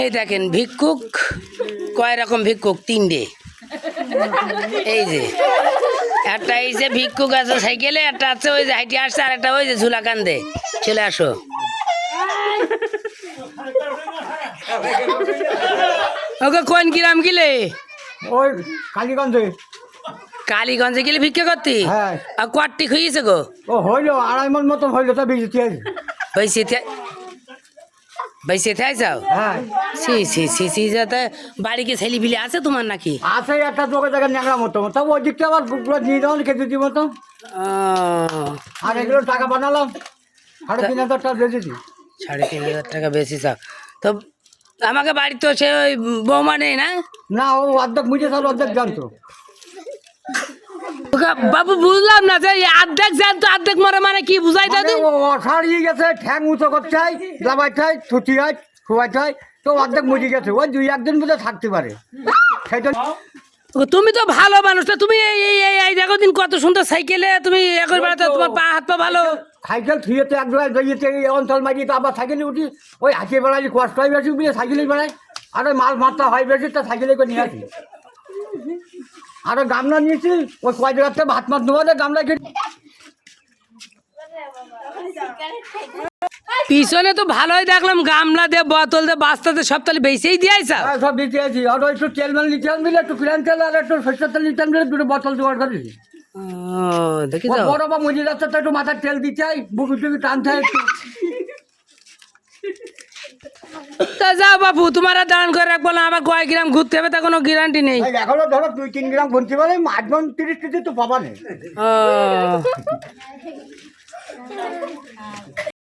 এই দেখেন ভিক্ষুক কয় রকম ভিক্ষুক তিনটে এই যে একটা এই যে ভিক্ষুক আছে সাইকেলে একটা আছে ওই যে হাইটে আসছে আর একটা ওই যে ঝুলা কান্দে চলে আসো ওকে কোন গ্রাম গিলে ওই কালীগঞ্জে। কালীগঞ্জে গেলে ভিক্ষা করতে হ্যাঁ। আর কোয়ারটি খুঁজেছে গো ও হইলো 2.5 মণ মতন হইলো তা বেশি। বাইসে থাই যাও হ্যাঁ সি যাতে বাড়ি কি ছেলে বিলে আছে তোমার নাকি আছে একটা চোখে দেখে ন্যাংরা মতো, তবে ওই দিকটা আবার পুরো নিয়ে যাওয়ার খেতে দিব তো। আর এগুলো টাকা বানালাম 3,500 টাকা বেঁচেছি। 3,500 টাকা বেশি চাও তো আমাকে বাড়ি তো সে ওই বৌমা নেই না না ও অর্ধেক মুঝে তাহলে অর্ধেক জানতো। বাবু বুঝলাম না যে অর্ধেক জানতো অর্ধেক মরে মানে কি বুঝাই দাও ও অসারিয়ে গেছে, ঠ্যাং উঁচু করতে হয়, লাভাই খাই, ছুটি হয়, শোয়াই খাই, তো অর্ধেক মুঝে গেছে। ওই 2-1 দিন বোধহয় থাকতে পারে সেটা। তুমি তো ভালো মানুষ তো তুমি এই দেখো দিন কত সুন্দর সাইকেলে তুমি একবার বেড়াতে তোমার পা হাত পা ভালো সাইকেল থুয়েতে এক জায়গায় বেরিয়েছে এই অঞ্চল মারিয়ে তো আবার সাইকেলে উঠি, ওই হাঁটিয়ে বেড়াই কষ্ট হয় বেশি বুঝে সাইকেলে বেড়াই। আর ওই মাল মাত্রা হয় বেশি তা সাইকেলে করে নিয়ে আসি। আরো গামলা নিয়েছি ওই কয় জায়গাতে ভাত মাছ নেওয়া গামলা খেয়ে। পিছনে তো ভালোই দেখলাম গামলা দিয়ে বোতল দিয়ে বাস্তাতে সব তাহলে বেশিই দিয়েছা সব দিতে আছি। আর একটু তেল মাল নিতে মিলে একটু ফিরান তেল আর একটু সরষের তেল নিতে মিলে 2 বোতল জোগাড় করেছি। দেখি যাও বড় বা মজে যাচ্ছে তো একটু মাথার তেল দিতে হয়, বুক টুকি টানতে হয় একটু। তা যাও বাবু তোমার আর দাঁড়ান করে রাখবো না আবার কয় গ্রাম ঘুরতে হবে তা কোনো গ্যারান্টি নেই এখনো ধরো 2-3 গ্রাম গুনতে পারে, 8 মণ 30 কেজি তো পাবা নেই। ও